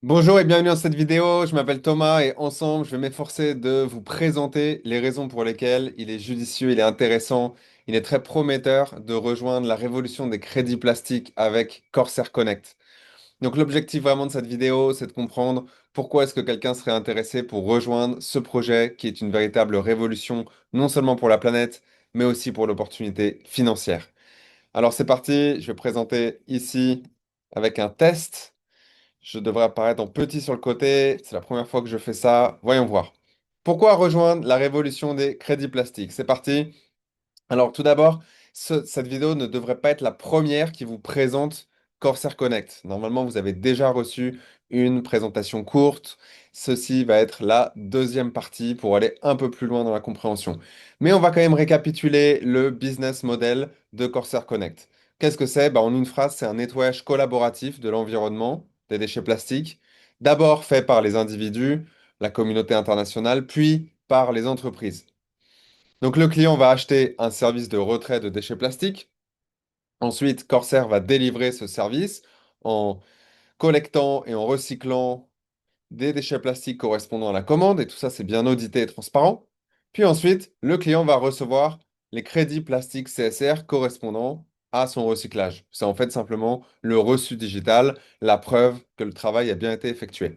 Bonjour et bienvenue dans cette vidéo. Je m'appelle Thomas et ensemble, je vais m'efforcer de vous présenter les raisons pour lesquelles il est judicieux, il est intéressant, il est très prometteur de rejoindre la révolution des crédits plastiques avec Corsair Connect. Donc l'objectif vraiment de cette vidéo, c'est de comprendre pourquoi est-ce que quelqu'un serait intéressé pour rejoindre ce projet qui est une véritable révolution, non seulement pour la planète, mais aussi pour l'opportunité financière. Alors c'est parti, je vais présenter ici avec un test. Je devrais apparaître en petit sur le côté. C'est la première fois que je fais ça. Voyons voir. Pourquoi rejoindre la révolution des crédits plastiques? C'est parti. Alors, tout d'abord, cette vidéo ne devrait pas être la première qui vous présente Corsair Connect. Normalement, vous avez déjà reçu une présentation courte. Ceci va être la deuxième partie pour aller un peu plus loin dans la compréhension. Mais on va quand même récapituler le business model de Corsair Connect. Qu'est-ce que c'est? Bah, en une phrase, c'est un nettoyage collaboratif de l'environnement, des déchets plastiques, d'abord fait par les individus, la communauté internationale, puis par les entreprises. Donc le client va acheter un service de retrait de déchets plastiques. Ensuite, Corsair va délivrer ce service en collectant et en recyclant des déchets plastiques correspondant à la commande. Et tout ça, c'est bien audité et transparent. Puis ensuite, le client va recevoir les crédits plastiques CSR correspondant à son recyclage. C'est en fait simplement le reçu digital, la preuve que le travail a bien été effectué.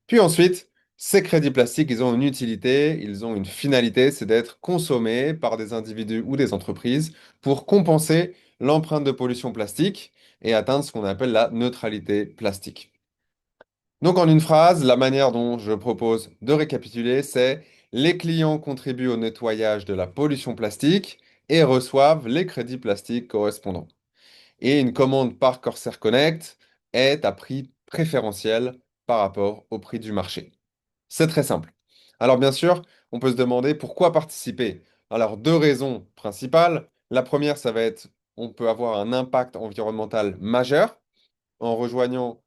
Puis ensuite, ces crédits plastiques, ils ont une utilité, ils ont une finalité, c'est d'être consommés par des individus ou des entreprises pour compenser l'empreinte de pollution plastique et atteindre ce qu'on appelle la neutralité plastique. Donc en une phrase, la manière dont je propose de récapituler, c'est les clients contribuent au nettoyage de la pollution plastique et reçoivent les crédits plastiques correspondants. Et une commande par Corsair Connect est à prix préférentiel par rapport au prix du marché. C'est très simple. Alors bien sûr, on peut se demander pourquoi participer. Alors deux raisons principales. La première, ça va être, on peut avoir un impact environnemental majeur en rejoignant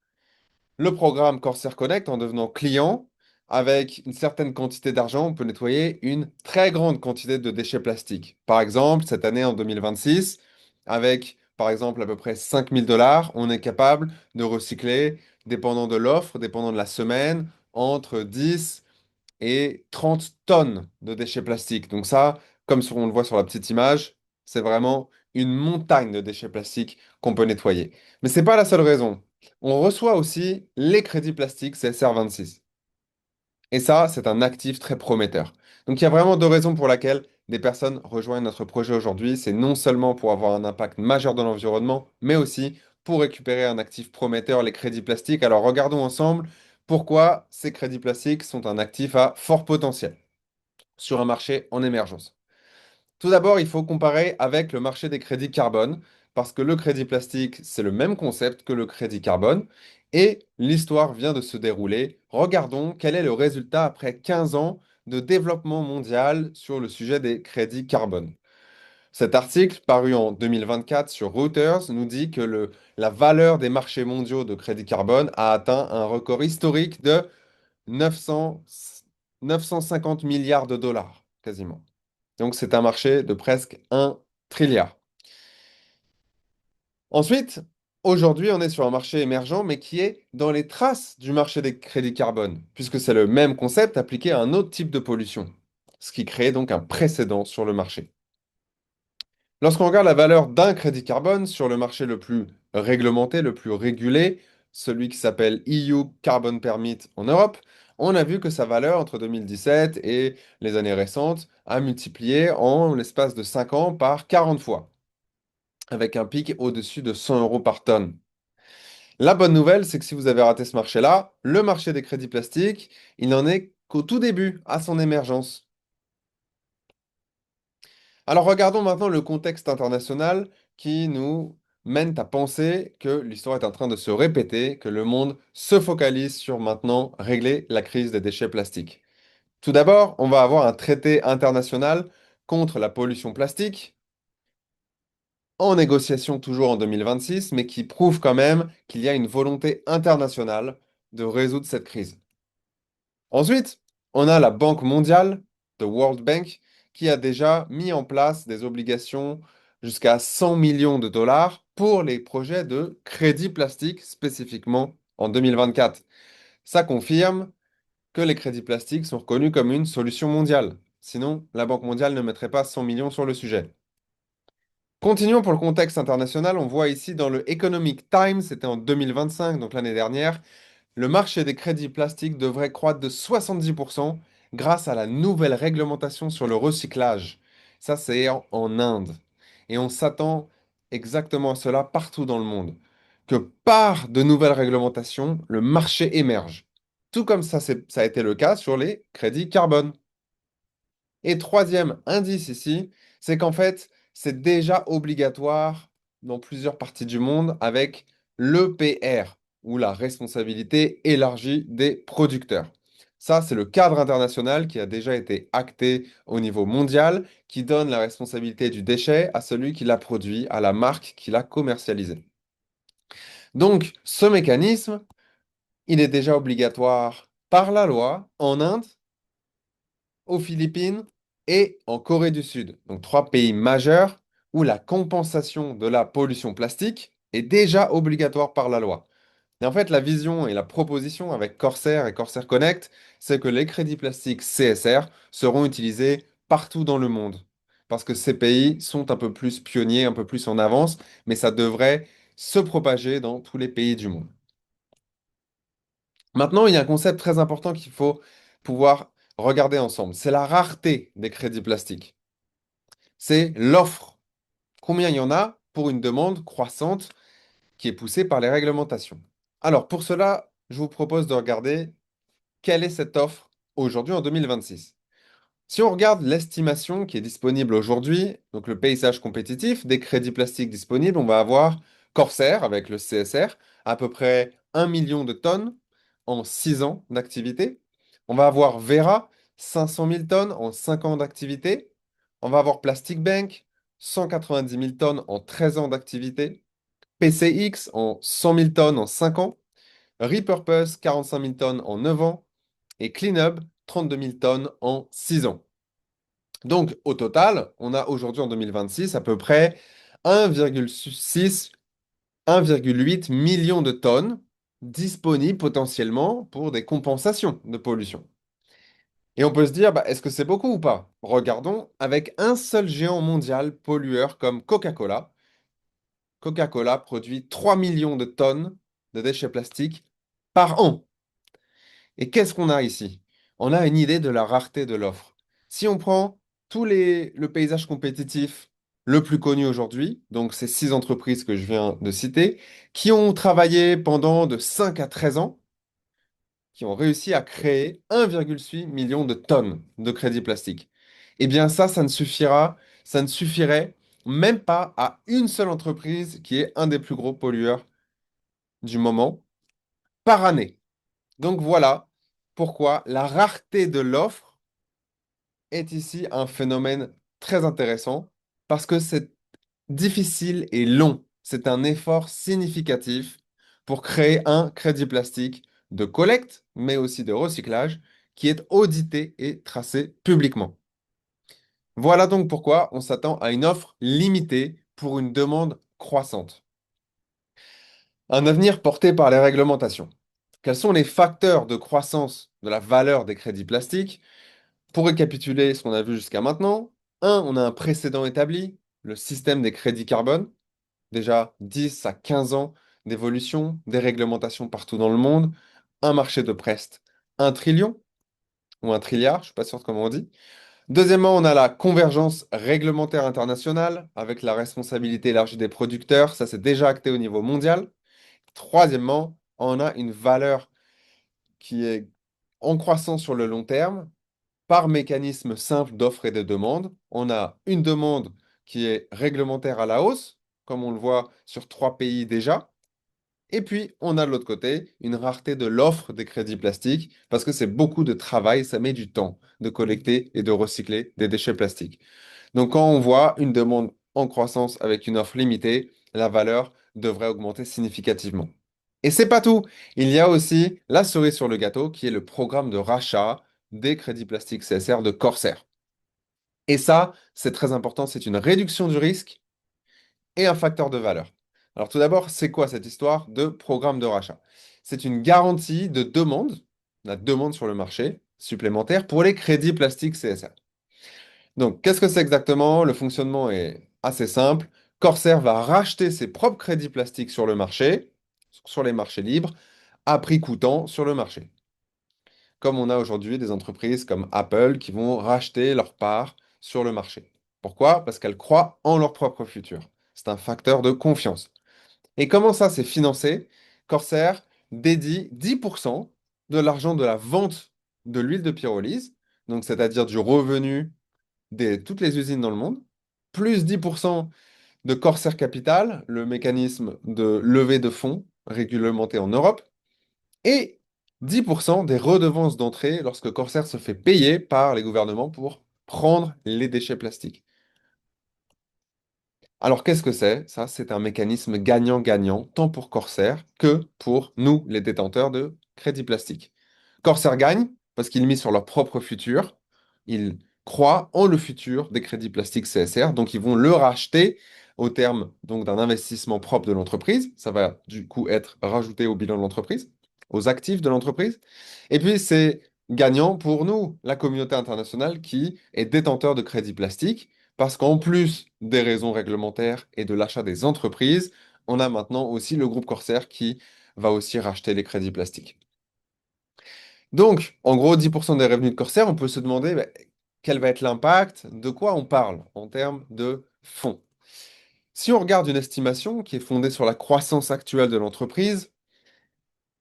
le programme Corsair Connect, en devenant client. Avec une certaine quantité d'argent, on peut nettoyer une très grande quantité de déchets plastiques. Par exemple, cette année en 2026, avec par exemple à peu près 5 000 $, on est capable de recycler, dépendant de l'offre, dépendant de la semaine, entre 10 et 30 tonnes de déchets plastiques. Donc ça, comme on le voit sur la petite image, c'est vraiment une montagne de déchets plastiques qu'on peut nettoyer. Mais ce n'est pas la seule raison. On reçoit aussi les crédits plastiques CSR26. Et ça, c'est un actif très prometteur. Donc il y a vraiment deux raisons pour lesquelles des personnes rejoignent notre projet aujourd'hui. C'est non seulement pour avoir un impact majeur dans l'environnement, mais aussi pour récupérer un actif prometteur, les crédits plastiques. Alors regardons ensemble pourquoi ces crédits plastiques sont un actif à fort potentiel sur un marché en émergence. Tout d'abord, il faut comparer avec le marché des crédits carbone, parce que le crédit plastique, c'est le même concept que le crédit carbone, et l'histoire vient de se dérouler. Regardons quel est le résultat après 15 ans de développement mondial sur le sujet des crédits carbone. Cet article, paru en 2024 sur Reuters, nous dit que la valeur des marchés mondiaux de crédit carbone a atteint un record historique de 900 950 milliards de dollars, quasiment. Donc c'est un marché de presque 1 trilliard. Ensuite, aujourd'hui, on est sur un marché émergent, mais qui est dans les traces du marché des crédits carbone, puisque c'est le même concept appliqué à un autre type de pollution, ce qui crée donc un précédent sur le marché. Lorsqu'on regarde la valeur d'un crédit carbone sur le marché le plus réglementé, le plus régulé, celui qui s'appelle EU Carbon Permit en Europe, on a vu que sa valeur entre 2017 et les années récentes a multiplié en l'espace de 5 ans par 40 fois, avec un pic au-dessus de 100 euros par tonne. La bonne nouvelle, c'est que si vous avez raté ce marché-là, le marché des crédits plastiques, il n'en est qu'au tout début, à son émergence. Alors regardons maintenant le contexte international qui nous mène à penser que l'histoire est en train de se répéter, que le monde se focalise sur maintenant régler la crise des déchets plastiques. Tout d'abord, on va avoir un traité international contre la pollution plastique, en négociation toujours en 2026, mais qui prouve quand même qu'il y a une volonté internationale de résoudre cette crise. Ensuite, on a la Banque mondiale, the World Bank, qui a déjà mis en place des obligations jusqu'à 100 millions de dollars pour les projets de crédit plastique spécifiquement en 2024. Ça confirme que les crédits plastiques sont reconnus comme une solution mondiale. Sinon, la Banque mondiale ne mettrait pas 100 millions sur le sujet. Continuons pour le contexte international. On voit ici dans le Economic Times, c'était en 2025, donc l'année dernière, le marché des crédits plastiques devrait croître de 70% grâce à la nouvelle réglementation sur le recyclage. Ça, c'est en Inde. Et on s'attend exactement à cela partout dans le monde. Que par de nouvelles réglementations, le marché émerge. Tout comme ça a été le cas sur les crédits carbone. Et troisième indice ici, c'est qu'en fait, c'est déjà obligatoire dans plusieurs parties du monde avec l'EPR, ou la responsabilité élargie des producteurs. Ça, c'est le cadre international qui a déjà été acté au niveau mondial, qui donne la responsabilité du déchet à celui qui l'a produit, à la marque qui l'a commercialisé. Donc, ce mécanisme, il est déjà obligatoire par la loi en Inde, aux Philippines et en Corée du Sud. Donc trois pays majeurs où la compensation de la pollution plastique est déjà obligatoire par la loi. Et en fait, la vision et la proposition avec Corsair et Corsair Connect, c'est que les crédits plastiques CSR seront utilisés partout dans le monde. Parce que ces pays sont un peu plus pionniers, un peu plus en avance, mais ça devrait se propager dans tous les pays du monde. Maintenant, il y a un concept très important qu'il faut pouvoir regarder ensemble. C'est la rareté des crédits plastiques. C'est l'offre. Combien il y en a pour une demande croissante qui est poussée par les réglementations. Alors, pour cela, je vous propose de regarder quelle est cette offre aujourd'hui en 2026. Si on regarde l'estimation qui est disponible aujourd'hui, donc le paysage compétitif des crédits plastiques disponibles, on va avoir Corsair avec le CSR, à peu près 1 million de tonnes en 6 ans d'activité. On va avoir Vera, 500 000 tonnes en 5 ans d'activité. On va avoir Plastic Bank, 190 000 tonnes en 13 ans d'activité. PCX en 100 000 tonnes en 5 ans. Repurpose, 45 000 tonnes en 9 ans. Et Cleanup, 32 000 tonnes en 6 ans. Donc, au total, on a aujourd'hui en 2026 à peu près 1,6, 1,8 million de tonnes disponibles potentiellement pour des compensations de pollution. Et on peut se dire, bah, est-ce que c'est beaucoup ou pas? Regardons avec un seul géant mondial pollueur comme Coca-Cola. Coca-Cola produit 3 millions de tonnes de déchets plastiques par an. Et qu'est-ce qu'on a ici? On a une idée de la rareté de l'offre. Si on prend le paysage compétitif le plus connu aujourd'hui, donc ces 6 entreprises que je viens de citer, qui ont travaillé pendant de 5 à 13 ans, qui ont réussi à créer 1,8 million de tonnes de crédits plastiques. Eh bien ça ne suffirait même pas à une seule entreprise qui est un des plus gros pollueurs du moment par année. Donc voilà pourquoi la rareté de l'offre est ici un phénomène très intéressant parce que c'est difficile et long. C'est un effort significatif pour créer un crédit plastique de collecte, mais aussi de recyclage, qui est audité et tracé publiquement. Voilà donc pourquoi on s'attend à une offre limitée pour une demande croissante. Un avenir porté par les réglementations. Quels sont les facteurs de croissance de la valeur des crédits plastiques? Pour récapituler ce qu'on a vu jusqu'à maintenant, on a un précédent établi, le système des crédits carbone, déjà 10 à 15 ans d'évolution, des réglementations partout dans le monde, un marché de presse 1 trillion, ou 1 trilliard, je ne suis pas sûr de comment on dit. Deuxièmement, on a la convergence réglementaire internationale, avec la responsabilité élargie des producteurs, ça c'est déjà acté au niveau mondial. Troisièmement, on a une valeur qui est en croissance sur le long terme, par mécanisme simple d'offre et de demande. On a une demande qui est réglementaire à la hausse, comme on le voit sur 3 pays déjà. Et puis, on a de l'autre côté une rareté de l'offre des crédits plastiques, parce que c'est beaucoup de travail, ça met du temps de collecter et de recycler des déchets plastiques. Donc, quand on voit une demande en croissance avec une offre limitée, la valeur devrait augmenter significativement. Et c'est pas tout. Il y a aussi la cerise sur le gâteau, qui est le programme de rachat des crédits plastiques CSR de Corsair. Et ça, c'est très important, c'est une réduction du risque et un facteur de valeur. Alors tout d'abord, c'est quoi cette histoire de programme de rachat? c'est une garantie de demande, la demande sur le marché supplémentaire pour les crédits plastiques CSR. Donc, qu'est-ce que c'est exactement? Le fonctionnement est assez simple. Corsair va racheter ses propres crédits plastiques sur le marché, sur les marchés libres, à prix coûtant sur le marché. Comme on a aujourd'hui des entreprises comme Apple qui vont racheter leur part sur le marché. Pourquoi? Parce qu'elles croient en leur propre futur. C'est un facteur de confiance. Et comment ça, c'est financé? Corsair dédie 10% de l'argent de la vente de l'huile de pyrolyse, donc c'est-à-dire du revenu de toutes les usines dans le monde, plus 10% de Corsair Capital, le mécanisme de levée de fonds réglementé en Europe, et 10% des redevances d'entrée lorsque Corsair se fait payer par les gouvernements pour prendre les déchets plastiques. Alors qu'est-ce que c'est? Ça, c'est un mécanisme gagnant-gagnant, tant pour Corsair que pour nous, les détenteurs de crédits plastiques. Corsair gagne parce qu'ils misent sur leur propre futur. Ils croient en le futur des crédits plastiques CSR, donc ils vont le racheter au terme donc d'un investissement propre de l'entreprise. Ça va du coup être rajouté au bilan de l'entreprise, aux actifs de l'entreprise. Et puis c'est gagnant pour nous, la communauté internationale qui est détenteur de crédits plastiques, parce qu'en plus des raisons réglementaires et de l'achat des entreprises, on a maintenant aussi le groupe Corsair qui va aussi racheter les crédits plastiques. Donc, en gros, 10% des revenus de Corsair, on peut se demander quel va être l'impact, de quoi on parle en termes de fonds. Si on regarde une estimation qui est fondée sur la croissance actuelle de l'entreprise,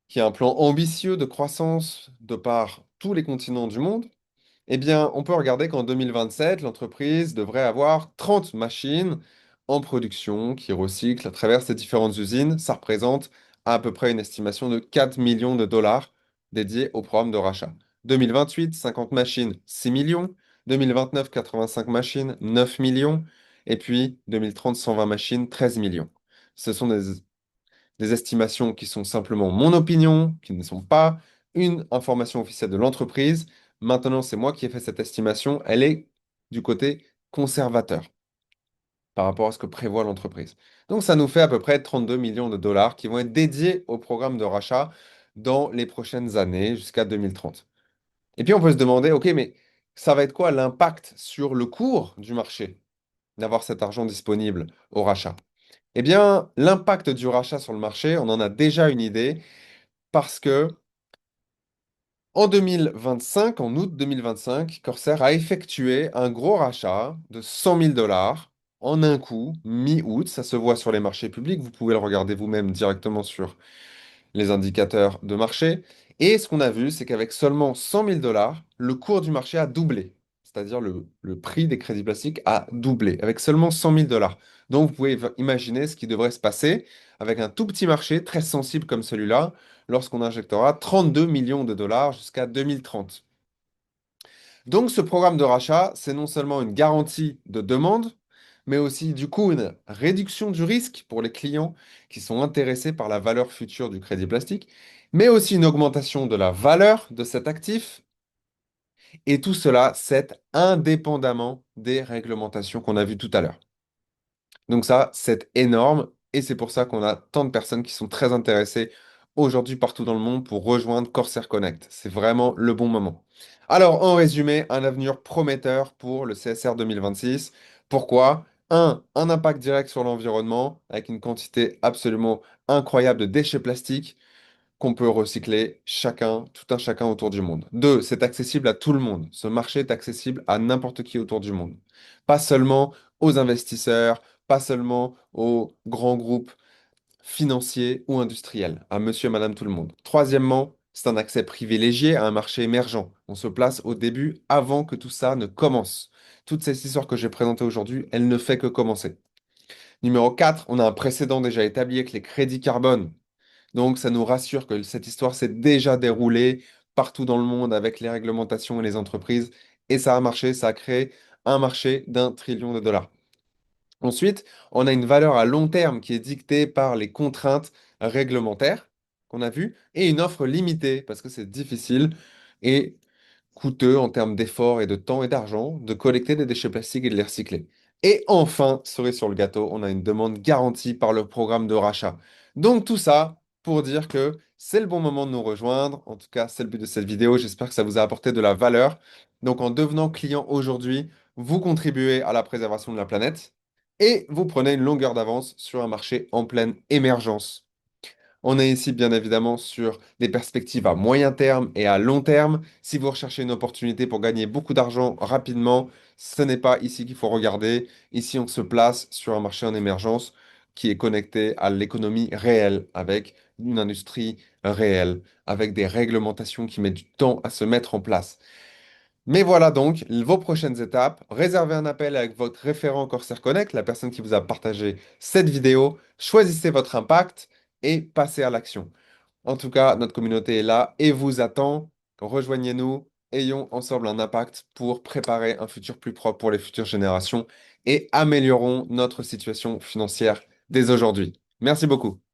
qui a un plan ambitieux de croissance de par tous les continents du monde, eh bien, on peut regarder qu'en 2027, l'entreprise devrait avoir 30 machines en production qui recyclent à travers ces différentes usines. Ça représente à peu près une estimation de 4 millions de dollars dédiés au programme de rachat. 2028, 50 machines, 6 millions. 2029, 85 machines, 9 millions. Et puis 2030, 120 machines, 13 millions. Ce sont des estimations qui sont simplement mon opinion, qui ne sont pas une information officielle de l'entreprise. Maintenant, c'est moi qui ai fait cette estimation. Elle est du côté conservateur par rapport à ce que prévoit l'entreprise. Donc, ça nous fait à peu près 32 millions de dollars qui vont être dédiés au programme de rachat dans les prochaines années jusqu'à 2030. Et puis, on peut se demander, OK, mais ça va être quoi l'impact sur le cours du marché d'avoir cet argent disponible au rachat? Eh bien, l'impact du rachat sur le marché, on en a déjà une idée parce que en 2025, en août 2025, Corsair a effectué un gros rachat de 100 000 dollars en un coup, mi-août. Ça se voit sur les marchés publics. Vous pouvez le regarder vous-même directement sur les indicateurs de marché. Et ce qu'on a vu, c'est qu'avec seulement 100 000 dollars, le cours du marché a doublé. C'est-à-dire le prix des crédits plastiques a doublé avec seulement 100 000 dollars. Donc vous pouvez imaginer ce qui devrait se passer avec un tout petit marché très sensible comme celui-là lorsqu'on injectera 32 millions de dollars jusqu'à 2030. Donc ce programme de rachat, c'est non seulement une garantie de demande, mais aussi du coup une réduction du risque pour les clients qui sont intéressés par la valeur future du crédit plastique, mais aussi une augmentation de la valeur de cet actif. Et tout cela, c'est indépendamment des réglementations qu'on a vues tout à l'heure. Donc ça, c'est énorme et c'est pour ça qu'on a tant de personnes qui sont très intéressées aujourd'hui partout dans le monde pour rejoindre Corsair Connect. C'est vraiment le bon moment. Alors, en résumé, un avenir prometteur pour le CSR 2026. Pourquoi? Un impact direct sur l'environnement avec une quantité absolument incroyable de déchets plastiques qu'on peut recycler chacun, tout un chacun autour du monde. Deux, c'est accessible à tout le monde. Ce marché est accessible à n'importe qui autour du monde. Pas seulement aux investisseurs, pas seulement aux grands groupes financiers ou industriels, à monsieur et madame tout le monde. Troisièmement, c'est un accès privilégié à un marché émergent. On se place au début avant que tout ça ne commence. Toute cette histoire que j'ai présentée aujourd'hui, elle ne fait que commencer. Numéro 4, on a un précédent déjà établi avec les crédits carbone. Donc, ça nous rassure que cette histoire s'est déjà déroulée partout dans le monde avec les réglementations et les entreprises. Et ça a marché, ça a créé un marché d'1 trillion de dollars. Ensuite, on a une valeur à long terme qui est dictée par les contraintes réglementaires qu'on a vues et une offre limitée parce que c'est difficile et coûteux en termes d'efforts et de temps et d'argent de collecter des déchets plastiques et de les recycler. Et enfin, cerise sur le gâteau, on a une demande garantie par le programme de rachat. Donc tout ça pour dire que c'est le bon moment de nous rejoindre. En tout cas, c'est le but de cette vidéo. J'espère que ça vous a apporté de la valeur. Donc, en devenant client aujourd'hui, vous contribuez à la préservation de la planète et vous prenez une longueur d'avance sur un marché en pleine émergence. On est ici bien évidemment sur des perspectives à moyen terme et à long terme. Si vous recherchez une opportunité pour gagner beaucoup d'argent rapidement, ce n'est pas ici qu'il faut regarder. Ici, on se place sur un marché en émergence qui est connecté à l'économie réelle, avec une industrie réelle, avec des réglementations qui mettent du temps à se mettre en place. Mais voilà donc vos prochaines étapes. Réservez un appel avec votre référent Corsair Connect, la personne qui vous a partagé cette vidéo. Choisissez votre impact et passez à l'action. En tout cas, notre communauté est là et vous attend. Rejoignez-nous, ayons ensemble un impact pour préparer un futur plus propre pour les futures générations et améliorons notre situation financière dès aujourd'hui. Merci beaucoup.